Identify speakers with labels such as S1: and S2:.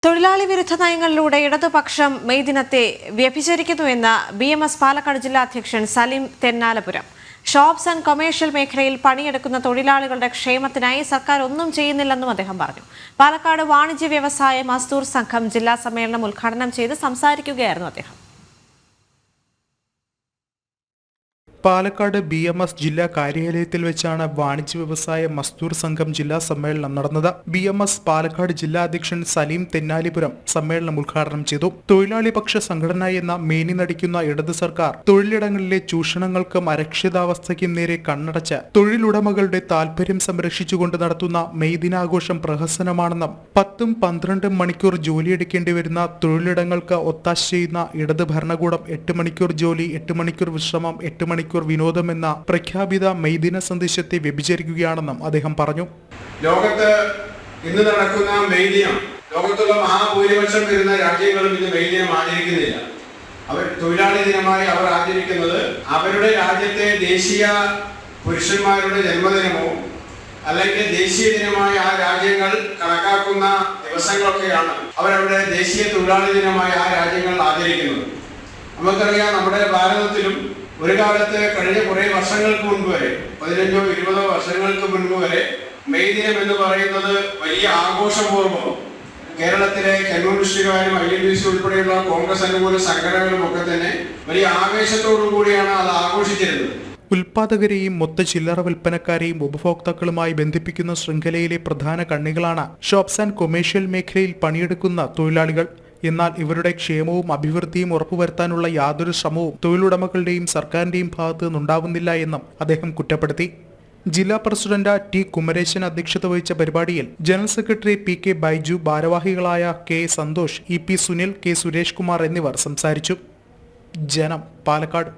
S1: തൊഴിലാളി വിരുദ്ധ നയങ്ങളിലൂടെ ഇടതുപക്ഷം മെയ് ദിനത്തെ വ്യഭിചരിക്കുന്നുവെന്ന് BMS പാലക്കാട് ജില്ലാ അധ്യക്ഷൻ സലീം തെന്നാലപുരം. ഷോപ്സ് ആൻഡ് കൊമേഴ്ഷ്യൽ മേഖലയിൽ പണിയെടുക്കുന്ന തൊഴിലാളികളുടെ ക്ഷേമത്തിനായി സർക്കാർ ഒന്നും ചെയ്യുന്നില്ലെന്നും അദ്ദേഹം പറഞ്ഞു. പാലക്കാട് വാണിജ്യ വ്യവസായ മസ്ദൂർ സംഘം ജില്ലാ സമ്മേളനം ഉദ്ഘാടനം ചെയ്ത് സംസാരിക്കുകയായിരുന്നു അദ്ദേഹം.
S2: പാലക്കാട് BMS ജില്ലാ കാര്യാലയത്തിൽ വെച്ചാണ് വാണിജ്യ വ്യവസായ മസ്ദൂർ സംഘം ജില്ലാ സമ്മേളനം നടന്നത്. BMS പാലക്കാട് ജില്ലാ അധ്യക്ഷൻ സലീം തെന്നാലിപുരം സമ്മേളനം ഉദ്ഘാടനം ചെയ്തു. തൊഴിലാളി പക്ഷ സംഘടന എന്ന മേനി നടിക്കുന്ന ഇടത് സർക്കാർ തൊഴിലിടങ്ങളിലെ ചൂഷണങ്ങൾക്കും അരക്ഷിതാവസ്ഥയ്ക്കും നേരെ കണ്ണടച്ച് തൊഴിലുടമകളുടെ താൽപര്യം സംരക്ഷിച്ചുകൊണ്ട് നടത്തുന്ന മെയ് ദിനാഘോഷം പ്രഹസനമാണെന്നും 10-12 മണിക്കൂർ ജോലിയെടുക്കേണ്ടി വരുന്ന തൊഴിലിടങ്ങൾക്ക് ഒത്താശ ചെയ്യുന്ന ഇടത് ഭരണകൂടം 8 മണിക്കൂർ ജോലി, 8 മണിക്കൂർ വിശ്രമം, 8 മണിക്കൂർ വിനോദം എന്ന പ്രഖ്യാപിത മെയ് ദിന സന്ദേശത്തെ വ്യഭിചരിക്കുകയാണെന്നും അദ്ദേഹം പറഞ്ഞു.
S3: ലോകത്ത് ഇന്ന് നടക്കുന്ന മെയ് ദിനം ലോകത്തുള്ള മഹാഭൂരിപക്ഷം വരുന്ന രാജ്യങ്ങളും ഇന്ന് മെയ് ദിനം ആചരിക്കുന്നില്ല. അവർ തൊഴിലാളി ദിനമായി അവർ ആചരിക്കുന്നത് അവരുടെ രാജ്യത്തെ ദേശീയ പുരുഷന്മാരുടെ ജന്മദിനമോ അല്ലെങ്കിൽ ദേശീയ ദിനമായി ആ രാജ്യങ്ങൾ കണക്കാക്കുന്ന ദിവസങ്ങളൊക്കെയാണ് അവരവരുടെ ദേശീയ തൊഴിലാളി ദിനമായി ആ രാജ്യങ്ങൾ ആചരിക്കുന്നത്. നമുക്കറിയാം, നമ്മുടെ ഭാരതത്തിലും ഒരു കാലത്ത് കഴിഞ്ഞ കുറെ വർഷങ്ങൾക്ക് മുൻപ് വരെ 15-20 വർഷങ്ങൾക്ക് മുൻപ് വരെ മെയ് ദിനം എന്ന് പറയുന്നത് വലിയ ആഘോഷപൂർവ്വം കേരളത്തിലെ കമ്മ്യൂണിസ്റ്റുകാരും INTUC ഉൾപ്പെടെയുള്ള കോൺഗ്രസ് അനുകൂല സംഘടനകളും ഒക്കെ തന്നെ വലിയ ആവേശത്തോടു കൂടിയാണ് അത് ആഘോഷിച്ചിരുന്നത്.
S2: ഉൽപാദകരെയും മൊത്ത ചില്ലറ വിൽപ്പനക്കാരെയും ഉപഭോക്താക്കളുമായി ബന്ധിപ്പിക്കുന്ന ശൃംഖലയിലെ പ്രധാന കണ്ണികളാണ് ഷോപ്സ് ആൻഡ് കൊമേഴ്ഷ്യൽ മേഖലയിൽ പണിയെടുക്കുന്ന തൊഴിലാളികൾ. എന്നാൽ ഇവരുടെ ക്ഷേമവും അഭിവൃദ്ധിയും ഉറപ്പുവരുത്താനുള്ള യാതൊരു ശ്രമവും തൊഴിലുടമകളുടെയും സർക്കാരിന്റെയും ഭാഗത്തു നിന്നുണ്ടാവുന്നില്ല എന്നും അദ്ദേഹം കുറ്റപ്പെടുത്തി. ജില്ലാ പ്രസിഡന്റ് T. കുമരേശൻ അധ്യക്ഷത വഹിച്ച പരിപാടിയിൽ ജനറൽ സെക്രട്ടറി PK ബൈജു, ഭാരവാഹികളായ K. Santhosh, EP Sunil, K. Suresh Kumar എന്നിവർ സംസാരിച്ചു. ജനം, പാലക്കാട്.